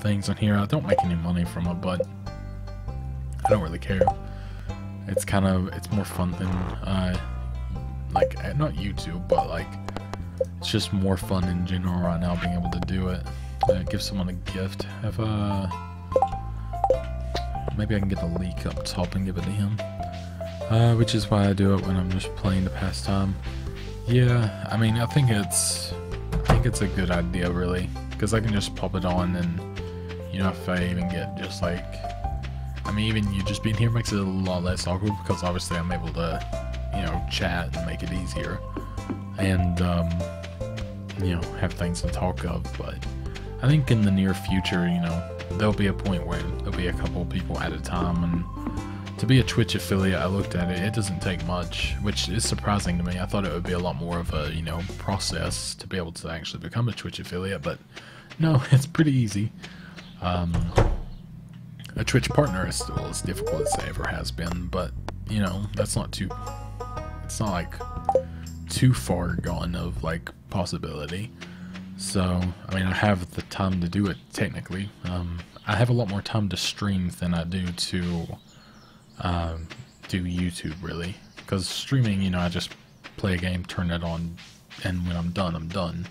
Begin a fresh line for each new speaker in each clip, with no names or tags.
things on here. I don't make any money from it, but I don't really care. It's more fun than, like, not YouTube, but, like, it's just more fun in general right now being able to do it. Give someone a gift. Maybe I can get a leak up top and give it to him. Which is why I do it when I'm just playing to pass time. Yeah, I mean, I think it's a good idea, really, because I can just pop it on and, you know, if I even get just like, I mean, even you just being here makes it a lot less awkward, because obviously I'm able to, you know, chat and make it easier, and, you know, have things to talk of. But I think in the near future, you know, there'll be a point where there'll be a couple of people at a time, and to be a Twitch affiliate, I looked at it, it doesn't take much, which is surprising to me. I thought it would be a lot more of a, you know, process to be able to actually become a Twitch affiliate, but no, it's pretty easy. A Twitch partner is still as difficult as it ever has been, but, you know, it's not like too far gone of, like, possibility. So, I mean, I have the time to do it, technically. I have a lot more time to stream than I do to do YouTube, really, because streaming, you know, I just play a game, turn it on, and when I'm done, I'm done.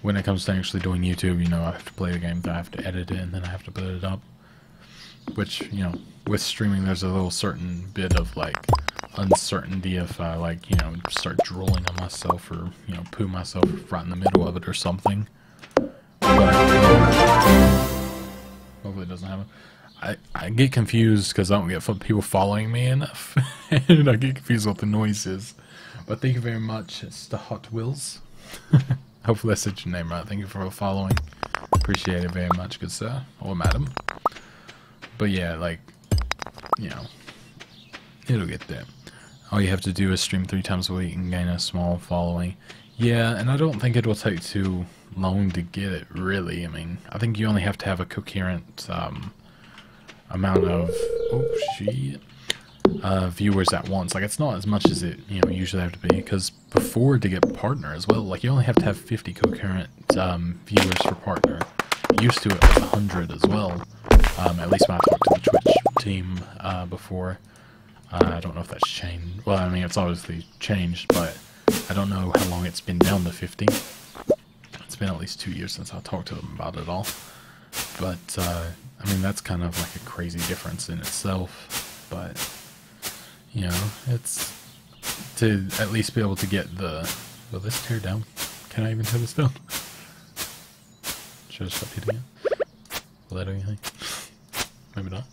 When it comes to actually doing YouTube, you know, I have to play the game, then I have to edit it, and then I have to put it up, which, you know, with streaming, there's a little certain bit of, like, uncertainty if I, like, you know, start drooling on myself, or, you know, poo myself right in the middle of it or something. But hopefully it doesn't happen. I get confused because I don't get people following me enough, and I get confused what the noise is. But thank you very much. It's the Hot Wheels. Hopefully I said your name right. Thank you for following. Appreciate it very much, good sir, or madam. But yeah, like, you know, it'll get there. All you have to do is stream 3 times a week and gain a small following. Yeah, and I don't think it will take too long to get it, really. I mean, I think you only have to have a coherent, amount of viewers at once. Like, it's not as much as it, you know, usually have to be, because before, to get partner as well, like, you only have to have 50 coherent viewers for partner. It used to at 100 as well, at least when I talked to the Twitch team before. I don't know if that's changed. Well, I mean, it's obviously changed, but I don't know how long it's been down to 50. It's been at least 2 years since I talked to them about it all. But I mean, that's kind of like a crazy difference in itself, but, you know, it's to at least be able to get the, will this tear down? Can I even tear this down? Should I stop hitting it? Will that do anything? Maybe not.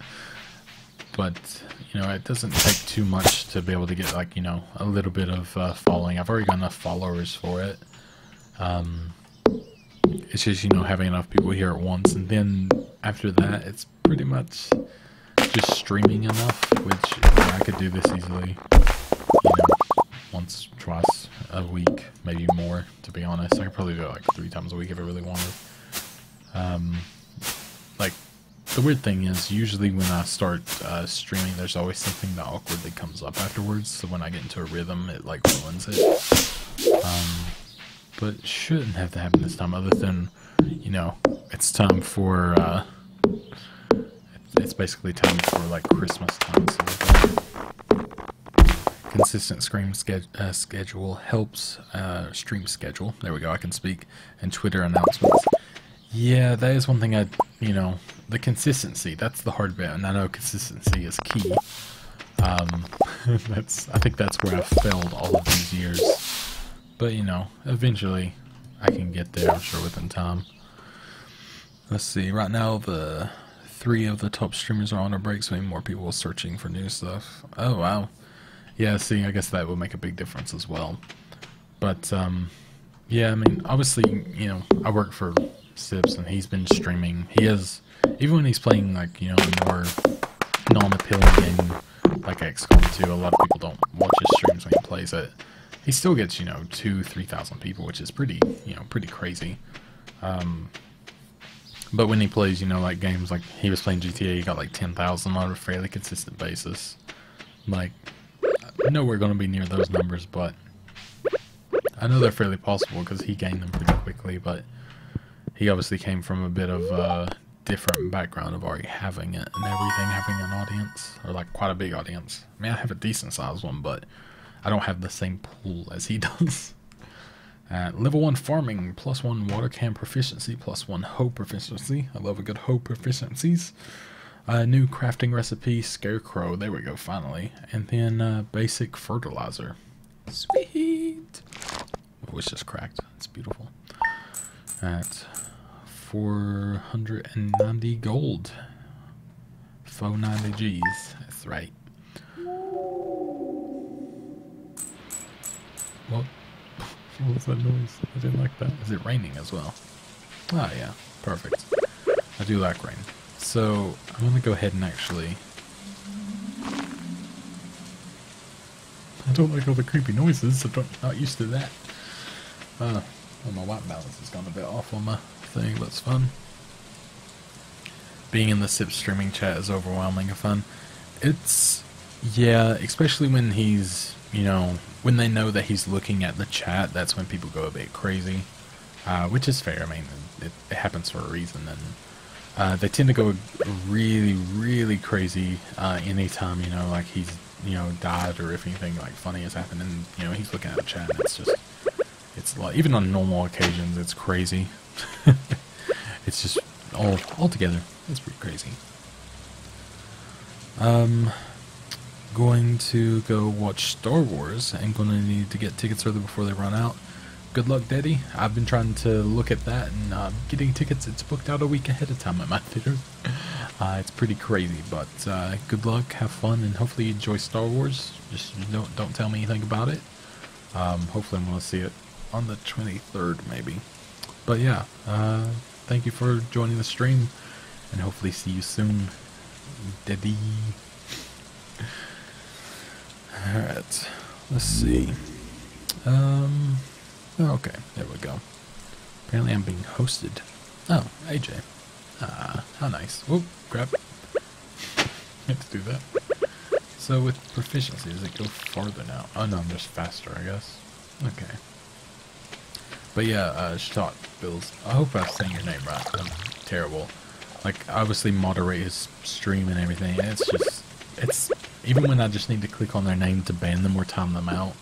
But, you know, it doesn't take too much to be able to get, like, you know, a little bit of following. I've already got enough followers for it. It's just, you know, having enough people here at once, and then after that, it's pretty much just streaming enough, which, yeah, I could do this easily, you know, once, twice a week, maybe more, to be honest. I could probably do it like 3 times a week if I really wanted. Like, the weird thing is, usually when I start streaming, there's always something that awkwardly comes up afterwards, so when I get into a rhythm, it, like, ruins it. But it shouldn't have to happen this time, other than, you know, it's time for, it's basically time for, like, Christmas time, so consistent stream schedule helps, stream schedule, there we go, I can speak, and Twitter announcements. Yeah, that is one thing you know, the consistency, that's the hard bit, and I know consistency is key. I think that's where I've failed all of these years. But, you know, eventually I can get there, I'm sure, within time. Let's see, right now the 3 of the top streamers are on a break, so maybe more people are searching for new stuff. Oh, wow. Yeah, see, I guess that would make a big difference as well. But, yeah, I mean, obviously, you know, I work for Sips, and he's been streaming. He has, even when he's playing, like, you know, a more non-appealing game, like XCOM 2, a lot of people don't watch his streams when he plays it. He still gets, you know, 2,000-3,000 people, which is pretty, you know, pretty crazy. But when he plays, you know, like games like he was playing GTA, he got like 10,000 on a fairly consistent basis. Like, I know we're going to be near those numbers, but I know they're fairly possible because he gained them pretty quickly. But he obviously came from a bit of different background of already having it and everything, having an audience, or like quite a big audience. I mean, I have a decent sized one, but I don't have the same pool as he does. Level 1 farming, +1 water can proficiency, +1 hoe proficiency. I love a good hoe proficiencies. New crafting recipe, scarecrow. There we go, finally. And then basic fertilizer. Sweet. My voice just cracked. It's beautiful. At 490 gold. 490 G's. That's right. What? What was that noise? I didn't like that. Is it raining as well? Ah, yeah. Perfect. I do like rain. So, I'm going to go ahead and actually... I don't like all the creepy noises, so I'm not used to that. Well, my white balance has gone a bit off on my thing, but it's fun. Being in the SIP streaming chat is overwhelming and fun. It's... yeah, especially when he's... you know, when they know that he's looking at the chat, that's when people go a bit crazy. Which is fair. I mean, it happens for a reason. And they tend to go really, really crazy anytime, you know, like he's, you know, died or if anything like funny has happened. And, you know, he's looking at the chat and it's just, it's like, even on normal occasions, it's crazy. It's just all together. It's pretty crazy. Going to go watch Star Wars and gonna need to get tickets early before they run out. Good luck, Daddy. I've been trying to look at that and getting tickets. It's booked out a week ahead of time at my theater. It's pretty crazy, but good luck, have fun, and hopefully you enjoy Star Wars. Just don't tell me anything about it. Hopefully I'm gonna see it on the 23rd maybe. But yeah, thank you for joining the stream, and hopefully see you soon, Daddy. Alright, let's see. Okay, there we go. Apparently I'm being hosted. Oh, AJ. How nice. Whoop, crap. Had to do that. So with proficiency, does it go farther now? Oh no, I'm just faster, I guess. Okay. But yeah, Shot Bills. I hope I'm saying your name right. I'm terrible. Like, obviously moderate his stream and everything, and it's even when I just need to click on their name to ban them or time them out,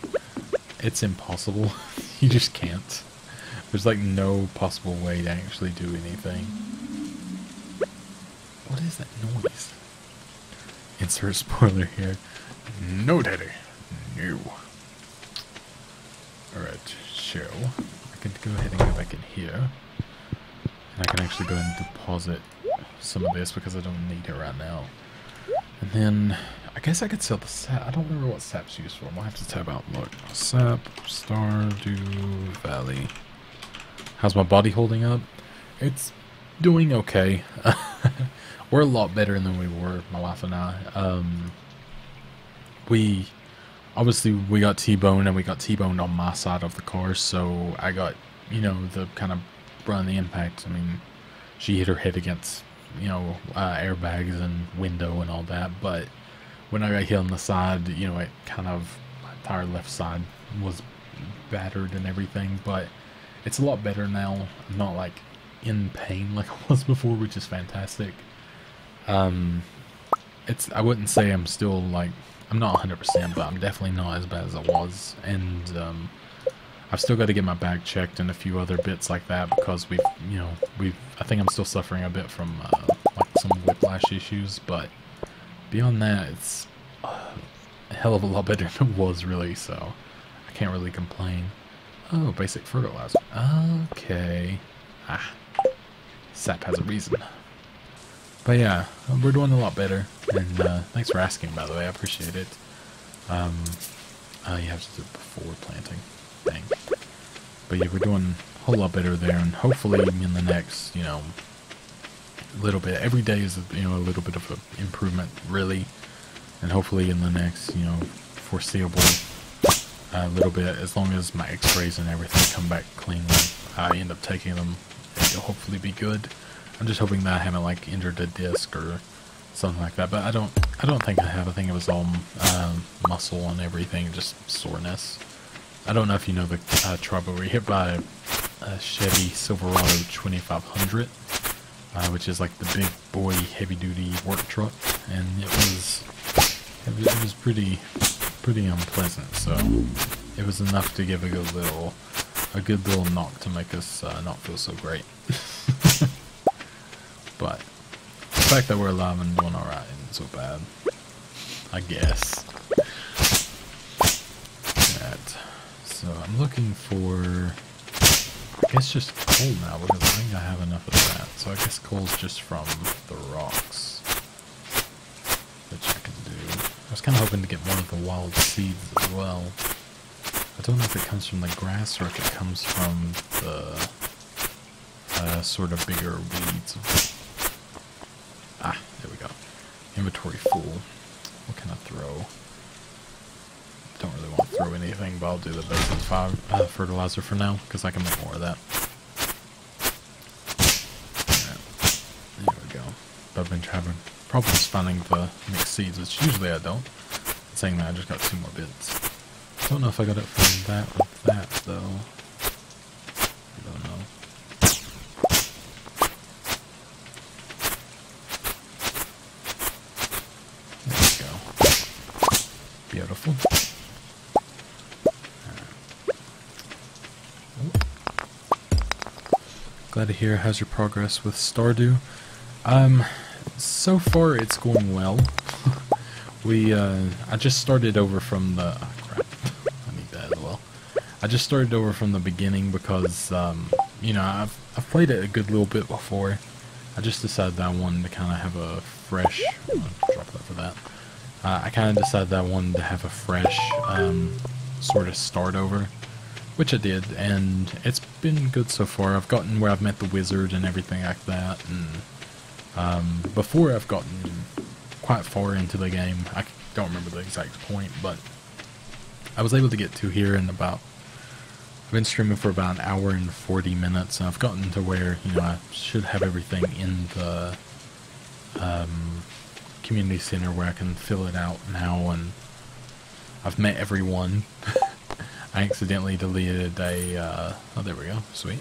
it's impossible. You just can't. There's like no possible way to actually do anything. What is that noise? Insert spoiler here. No, Daddy. No. Alright, so I can go ahead and go back in here. And I can actually go and deposit some of this because I don't need it right now. And then, I guess I could sell the sap. I don't remember what sap's used for. I'll have to tab out and look. Sap, Stardew Valley. How's my body holding up? It's doing okay. We're a lot better than we were, my wife and I. Obviously we got T-boned, and we got T-boned on my side of the car, so I got, you know, the kind of brunt of the impact. I mean, she hit her head against, you know, airbags and window and all that, but when I got hit on the side, you know, it kind of, my entire left side was battered and everything, but it's a lot better now. I'm not like in pain like I was before, which is fantastic. I wouldn't say I'm still like, I'm not 100%, but I'm definitely not as bad as I was, and I've still got to get my back checked and a few other bits like that because I think I'm still suffering a bit from like some whiplash issues, but beyond that, it's a hell of a lot better than it was, really, so I can't really complain. Oh, basic fertilizer. Okay. Sap has a reason. But yeah, we're doing a lot better, and thanks for asking, by the way, I appreciate it. You have to do it before planting. Dang. But yeah, we're doing a whole lot better there, and hopefully in the next, you know, little bit, every day is, you know, a little bit of an improvement, really, and hopefully in the next, you know, foreseeable little bit, as long as my x-rays and everything come back clean, I end up taking them, it'll hopefully be good. I'm just hoping that I haven't like injured a disc or something like that, but I don't think I have. I think it was all muscle and everything, just soreness. I don't know if you know the trouble. We were hit by a Chevy Silverado 2500. which is like the big boy heavy-duty work truck, and it was pretty unpleasant. So it was enough to give a good little knock to make us not feel so great. But the fact that we're alive and doing alright isn't so bad, I guess. Right. So I'm looking for, I guess, just coal now, because I think I have enough of that. So I guess coal's just from the rocks, which I can do. I was kind of hoping to get one of the wild seeds as well. I don't know if it comes from the grass or if it comes from the sort of bigger weeds. Ah, there we go. Inventory full. What can I throw? Don't really want to throw anything, but I'll do the basic fertilizer for now, because I can make more of that. Right. There we go. But I've been having problems finding the mixed seeds, which usually I don't. Saying that, I just got 2 more bits. Don't know if I got it from that or that, though. I don't know. There we go. Beautiful. Glad to hear. How's your progress with Stardew? So far it's going well. I just started over from the... Oh, crap. I need that as well. I just started over from the beginning because, you know, I've played it a good little bit before. I just decided that I wanted to kind of have a fresh... I'm gonna drop that for that. I kind of decided that I wanted to have a fresh, sort of start over. Which I did, and it's been good so far. I've gotten where I've met the wizard and everything like that, and before I've gotten quite far into the game. I don't remember the exact point, but I was able to get to here in about... I've been streaming for about 1 hour and 40 minutes, and I've gotten to where, you know, I should have everything in the community center where I can fill it out now, and I've met everyone. I accidentally deleted a, oh, there we go, sweet.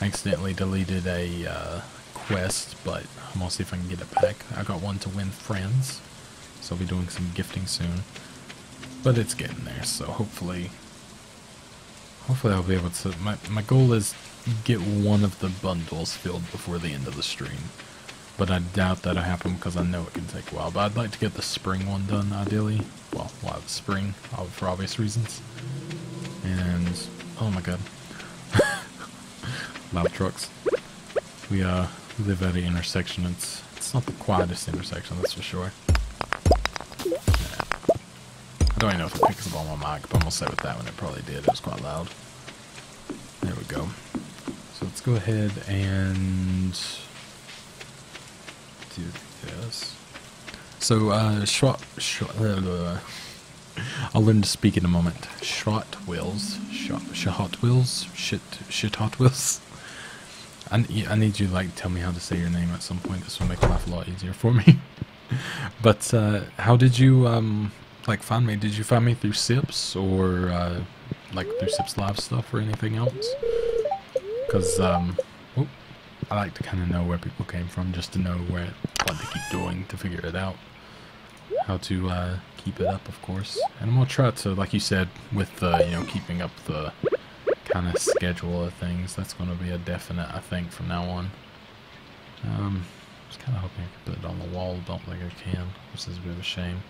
I accidentally deleted a quest, but I'm gonna see if I can get it back. I got one to win friends, so I'll be doing some gifting soon. But it's getting there, so hopefully I'll be able to, my goal is get one of the bundles filled before the end of the stream. But I doubt that'll happen because I know it can take a while. But I'd like to get the spring one done, ideally. Well, the spring, for obvious reasons. And, oh my god. Loud trucks. We live at an intersection. It's not the quietest intersection, that's for sure. Yeah. I don't even know if it picks up on my mic, but I'm gonna say with that one it probably did. It was quite loud. There we go. So let's go ahead and do this. So, I'll learn to speak in a moment. Hot Wheels. I need you to, like, tell me how to say your name at some point. This will make life a lot easier for me. But, how did you, like, find me? Did you find me through Sips, or, like, through Sips Live stuff, or anything else? Because, I like to kind of know where people came from, just to know what to keep doing, to figure it out. How to, keep it up, of course. And I'm gonna try to, like you said, with the, you know, keeping up the kind of schedule of things, that's gonna be a definite, I think, from now on. I was kind of hoping I could put it on the wall, don't think I can, which is a bit of a shame.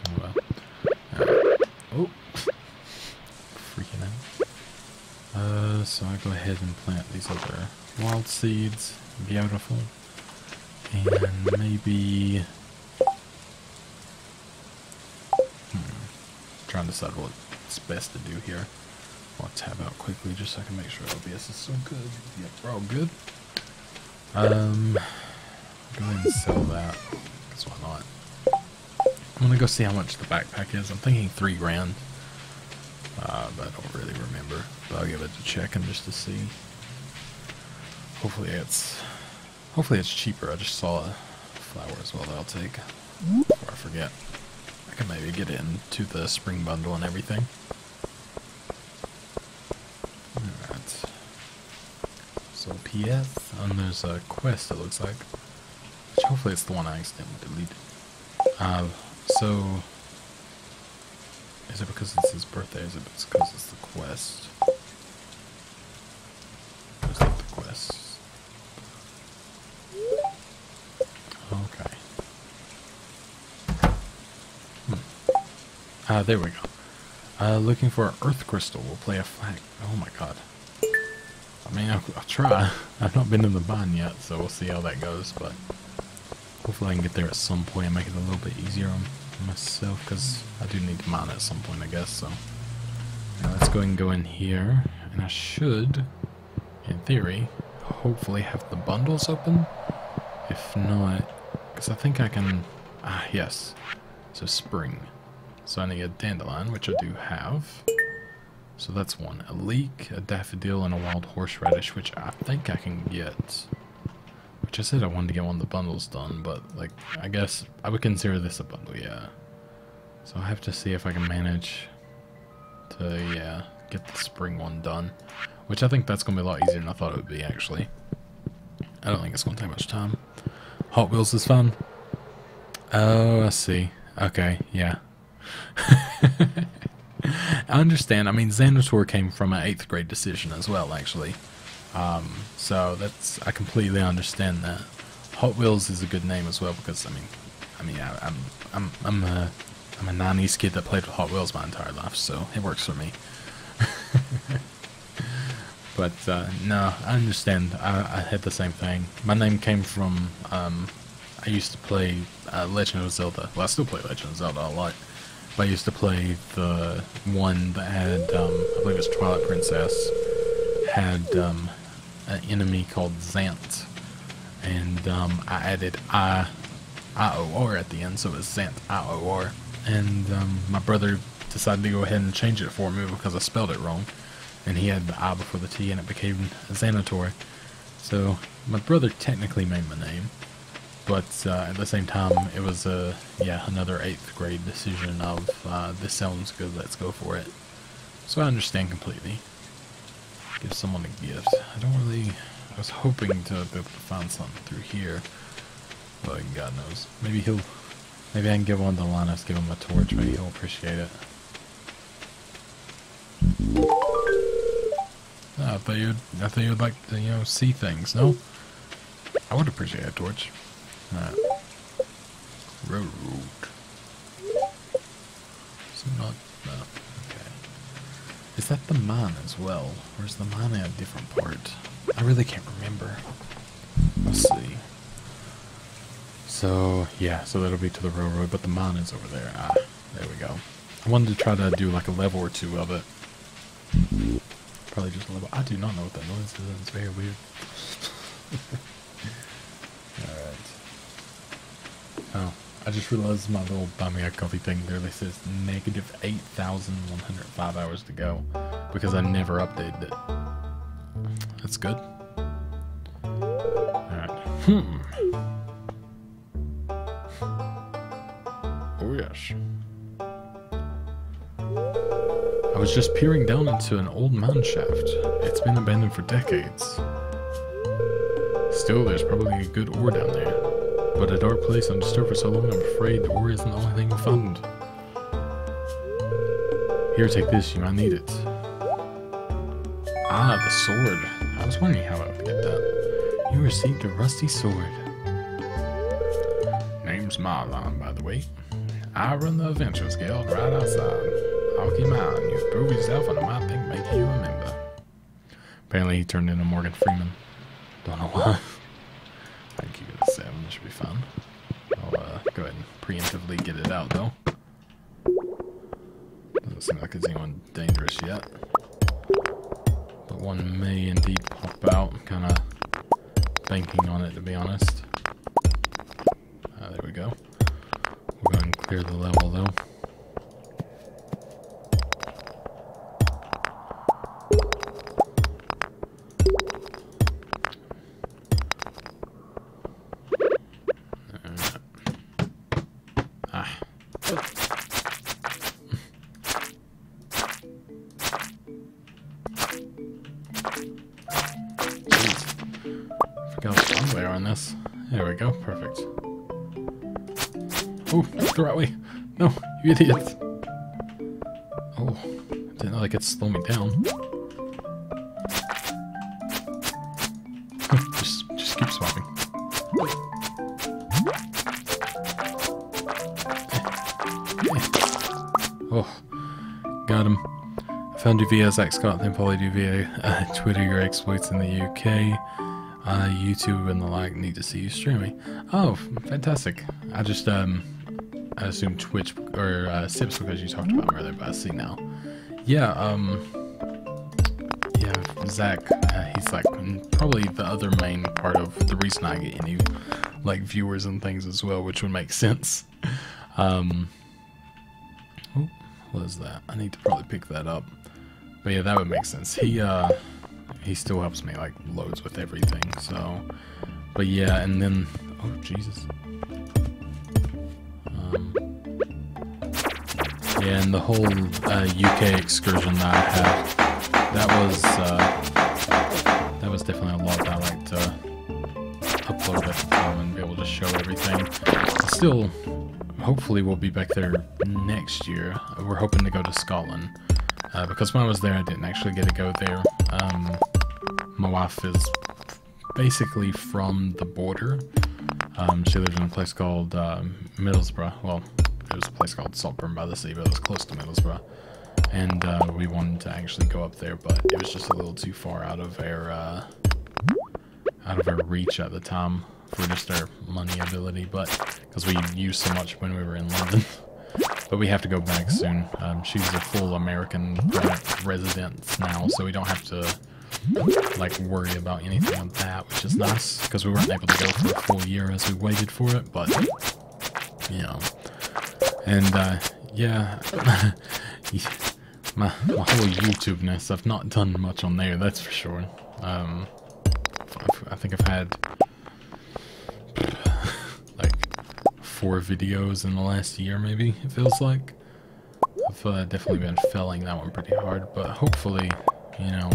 Oh well. Oh! Freaking out. So I go ahead and plant these other wild seeds. Beautiful. And maybe... trying to decide what's best to do here. I'll tab out quickly just so I can make sure OBS is so good. Yep, we're all good. Go ahead and sell that, because why not? I'm gonna go see how much the backpack is. I'm thinking $3 grand. But I don't really remember. But I'll give it a check and just to see. Hopefully it's cheaper. I just saw a flower as well that I'll take. Before I forget. I can maybe get into the spring bundle and everything. Alright. So Yes, and there's a quest, it looks like. Which hopefully it's the one I accidentally deleted. So... Is it because it's his birthday? Is it because it's the quest? Or is that the quest? Okay. There we go. Looking for an earth crystal. We'll play a flag. Oh my god. I mean, I'll try. I've not been in the mine yet, so we'll see how that goes, but hopefully I can get there at some point and make it a little bit easier on myself, because I do need to mine at some point, I guess, so. Now let's go ahead and go in here, and I should, in theory, hopefully have the bundles open. If not, because I think I can, yes. So spring. So I need a dandelion, which I do have. So that's one. A leek, a daffodil, and a wild horseradish, which I think I can get. Which I said I wanted to get one of the bundles done, but, like, I guess I would consider this a bundle, yeah. So I have to see if I can manage to, yeah, get the spring one done. Which I think that's going to be a lot easier than I thought it would be, actually. I don't think it's going to take much time. Hot Wheels is fun. Oh, I see. Okay, yeah. I understand. I mean, Zanitor came from an 8th grade decision as well, actually. So that's, I completely understand that. Hot Wheels is a good name as well because I'm a 90s kid that played with Hot Wheels my entire life, so it works for me. But no, I understand. I had the same thing. My name came from I used to play Legend of Zelda. Well, I still play Legend of Zelda a lot. But I used to play the one that had, I believe it's Twilight Princess, had an enemy called Zant. And I added I-O-R at the end, so it was Zant I-O-R. And my brother decided to go ahead and change it for me because I spelled it wrong. And he had the I before the T, and it became Zanitor. So my brother technically made my name. But at the same time, it was another 8th grade decision of this sounds good, let's go for it. So I understand completely. Give someone a gift. I was hoping to be able to find something through here, but God knows. Maybe I can give one to Linus, give him a torch, maybe he'll appreciate it. I thought you'd like to, see things, no? I would appreciate a torch. Alright. Road. So not, no, okay. Is that the mine as well? Or is the mine at a different part? I really can't remember. Let's see. So, yeah, so that'll be to the railroad, but the mine is over there. There we go. I wanted to try to do like a level or two of it. Probably just a level. I do not know what that noise is. It's very weird. Alright. Oh, I just realized my little buy me a coffee thing literally says negative 8,105 hours to go because I never updated it. That's good. Alright. Oh yes. I was just peering down into an old mine shaft. It's been abandoned for decades. Still, there's probably a good ore down there. But a dark place undisturbed for so long, I'm afraid the ore isn't the only thing we found. Here, take this, you might need it. Ah, the sword. I was wondering how I would get that. You received a rusty sword. Name's Marlon, by the way. I run the Adventurers Guild right outside. I'll keep my eye on you. Prove yourself and I might think make you a member. Apparently he turned into Morgan Freeman. Don't know why. I can keep it at 7, it should be fun. I'll go ahead and preemptively get it out though. Doesn't seem like it's anyone dangerous yet. But one may indeed pop out. I'm kinda banking on it to be honest. There we go. We'll go ahead and clear the level though. There we go, perfect. Oh, the right way. No, you idiot. Oh, didn't know they could slow me down. just keep swapping. Oh, got him. I found you via Zach Scott, then followed you via Twitter, your exploits in the UK, YouTube and the like. Need to see you streaming. Oh, fantastic. I just, I assumed Twitch or Sips because you talked about him earlier, but I see now. Yeah, yeah, Zach, he's like probably the other main part of the reason I get any like viewers and things as well, which would make sense. Oh, what is that? I need to probably pick that up. But yeah, that would make sense. He still helps me like loads with everything. So, but yeah, and then oh Jesus. Yeah, and the whole UK excursion that I had, that was definitely a lot that I like to upload at the time and be able to show everything. Still, hopefully we'll be back there next year. We're hoping to go to Scotland. Because when I was there, I didn't actually get to go there. My wife is basically from the border. She lives in a place called Middlesbrough. Well, it was a place called Saltburn by the Sea, but it was close to Middlesbrough. And we wanted to actually go up there, but it was just a little too far out of our reach at the time for just our money ability. But because we used so much when we were in London. But we have to go back soon. She's a full American resident now, so we don't have to like worry about anything like that, which is nice because we weren't able to go for a full year as we waited for it. But you know, and yeah, my whole YouTube-ness, I've not done much on there, that's for sure. I think I've had like 4 videos in the last year, maybe, it feels like. I've definitely been failing that one pretty hard, but hopefully, you know,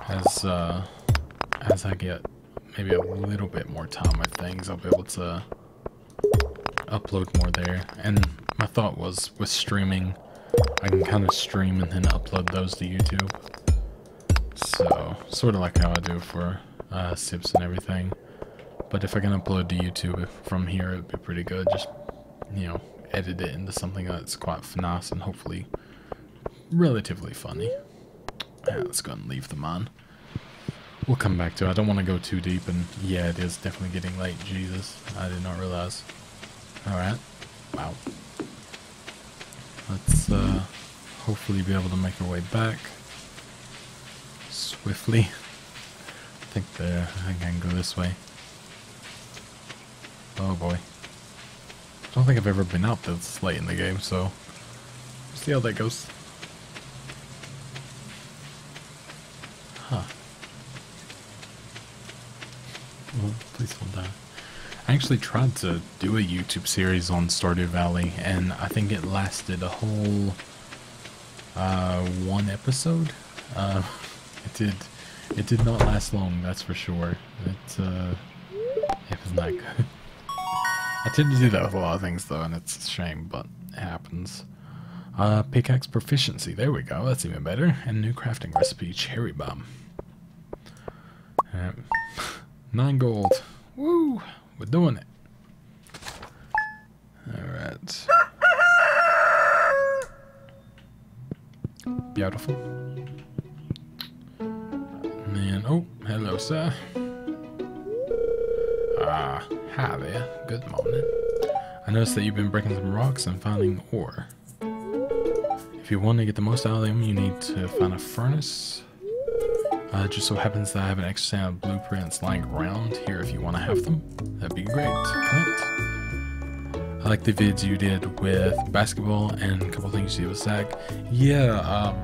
as I get maybe a little bit more time with things, I'll be able to upload more there. And my thought was, with streaming, I can kind of stream and then upload those to YouTube. So, sort of like how I do for Sips and everything. But if I can upload to YouTube from here, it'd be pretty good. Just, you know, edit it into something that's quite finesse and hopefully relatively funny. Yeah, let's go and leave them on. We'll come back to it. I don't want to go too deep, and yeah, it is definitely getting late. Jesus, I did not realize. Alright. Wow. Let's hopefully be able to make our way back swiftly. I think I can go this way. Oh boy. I don't think I've ever been out this late in the game, so we'll see how that goes. Huh. Oh, please don't die. I actually tried to do a YouTube series on Stardew Valley, and I think it lasted a whole 1 episode. It did not last long, that's for sure. It was not good. I tend to do that with a lot of things though, and it's a shame, but it happens. Pickaxe proficiency, there we go, that's even better. And new crafting recipe, cherry bomb. 9 gold. Woo! We're doing it. Alright. Beautiful. Man, oh, hello, sir. Hi there. Good morning. I noticed that you've been breaking some rocks and finding ore. If you want to get the most out of them, you need to find a furnace. Just so happens that I have an extra set of blueprints lying around here if you want to have them. That'd be great. Clint. I like the vids you did with basketball and a couple things you did with Zach. Yeah,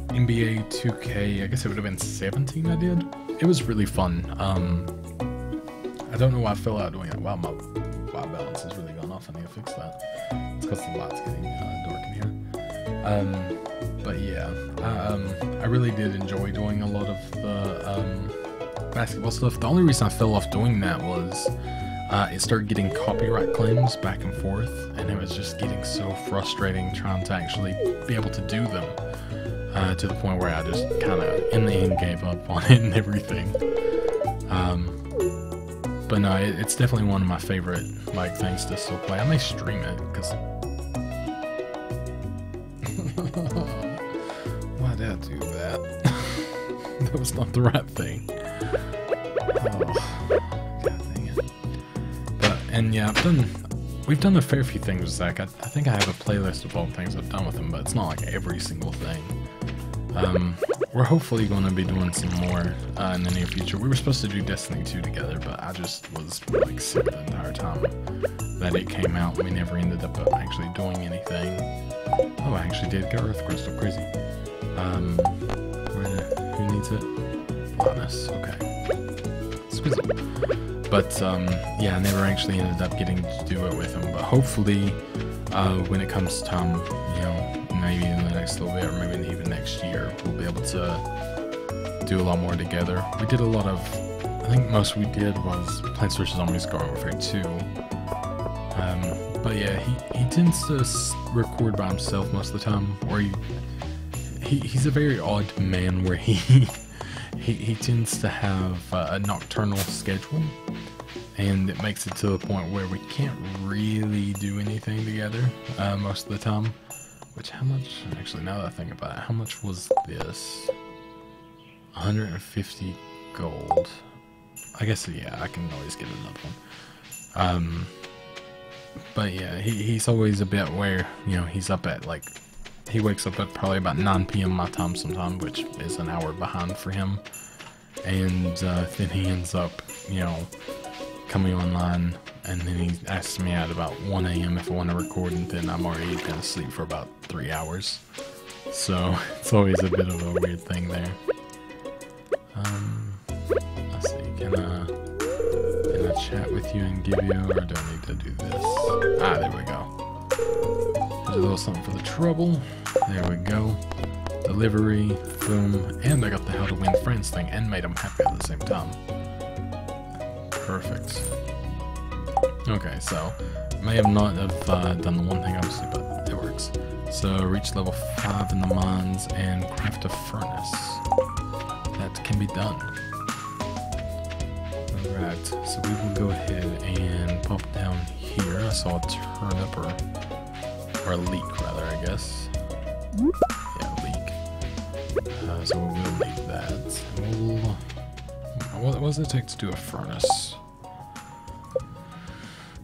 NBA 2K, I guess it would have been 17 I did. It was really fun. I don't know why I fell out doing it. Wow, my balance has really gone off. I need to fix that. It's because the light's getting dark in here. But yeah, I really did enjoy doing a lot of the basketball stuff. The only reason I fell off doing that was it started getting copyright claims back and forth, and it was just getting so frustrating trying to actually be able to do them, to the point where I just kind of, in the end, gave up on it and everything. But no, it's definitely one of my favorite like things to still play. I may stream it, because... Why did I do that? That was not the right thing. Oh, God dang it. But, and yeah, we've done a fair few things with Zach. I think I have a playlist of all the things I've done with him, but it's not like every single thing. We're hopefully going to be doing some more in the near future. We were supposed to do Destiny 2 together, but I just was like sick the entire time that it came out. We never ended up actually doing anything. Oh, I actually did get Earth Crystal, crazy. Who needs it? Linus, okay. Squizzle. But, yeah, I never actually ended up getting to do it with him, but hopefully, when it comes time, you know, maybe in the next little bit, or maybe even next year, we'll be able to do a lot more together. We did a lot of, I think most we did was Plants vs. Zombies Garden Warfare 2. But yeah, he tends to record by himself most of the time, or he's a very odd man where he tends to have a nocturnal schedule, and it makes it to the point where we can't really do anything together most of the time. Which, how much, actually now that I think about it, how much was this? 150 gold. I guess, yeah, I can always get another one. But yeah, he's always a bit where, you know, he's up at like, he wakes up at probably about 9 p.m. my time sometime, which is an hour behind for him. And then he ends up, you know, coming online, and then he asks me at about 1 a.m. if I want to record, and then I'm already going to sleep for about 3 hours. So it's always a bit of a weird thing there. Let's see, can I chat with you and give you, or do I need to do this? Ah, there we go. Here's a little something for the trouble. There we go. Delivery, boom, and I got the How to Win Friends thing and made them happy at the same time. Perfect. Okay, so may have not have done the one thing obviously, but it works. So reach level 5 in the mines and craft a furnace. That can be done. Alright, so we will go ahead and pop down here. I saw a turnip, or a leek rather, I guess. Yeah, leek. So we'll need that. What does it take to do a furnace?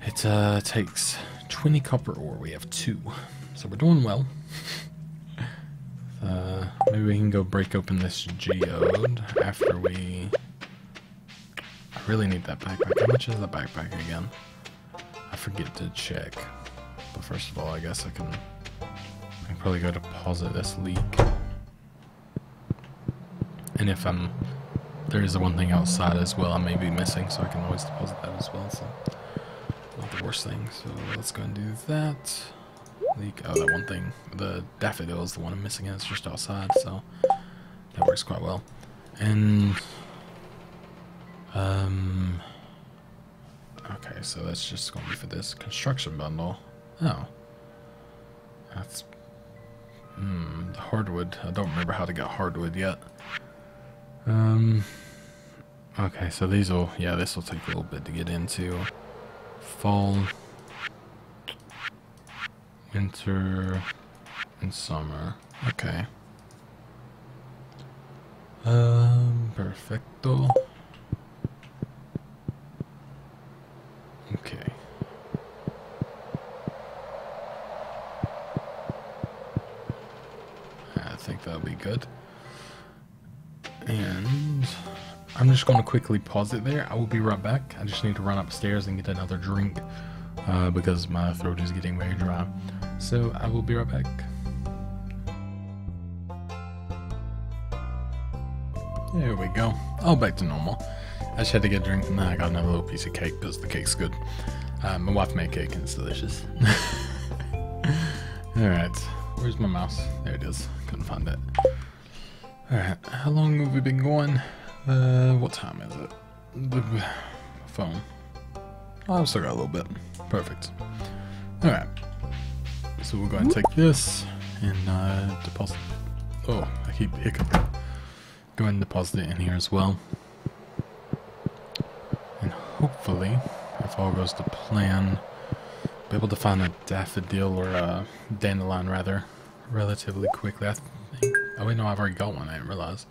It takes 20 copper ore. We have 2, so we're doing well. Maybe we can go break open this geode after we... I really need that backpack. How much is the backpack again? I forget to check. But first of all, I guess I can probably go deposit this leak. And if there is the one thing outside as well I may be missing, so I can always deposit that as well, so not the worst thing. So let's go and do that. Leak, oh, that one thing, the daffodil is the one I'm missing, and it's just outside, so that works quite well. And okay, so that's just going to be for this construction bundle. Oh, that's the hardwood. I don't remember how to get hardwood yet. Okay, so these will, yeah, this will take a little bit to get into. Fall, winter, and summer. Okay. Perfecto. Okay. I think that'll be good. And I'm just going to quickly pause it there. I will be right back. I just need to run upstairs and get another drink because my throat is getting very dry. So I will be right back. There we go. All back to normal. I just had to get a drink and then I got another little piece of cake because the cake's good. My wife made cake and it's delicious. Alright, where's my mouse? There it is. Couldn't find it. Alright, how long have we been going? What time is it? The phone. Oh, I've still got a little bit. Perfect. Alright. So we'll go ahead and take this and deposit. Oh, I keep hiccuping. Go ahead and deposit it in here as well. And hopefully, if all goes to plan, be able to find a daffodil or a dandelion rather relatively quickly. I think. Oh wait, no, I've already got one. I didn't realize.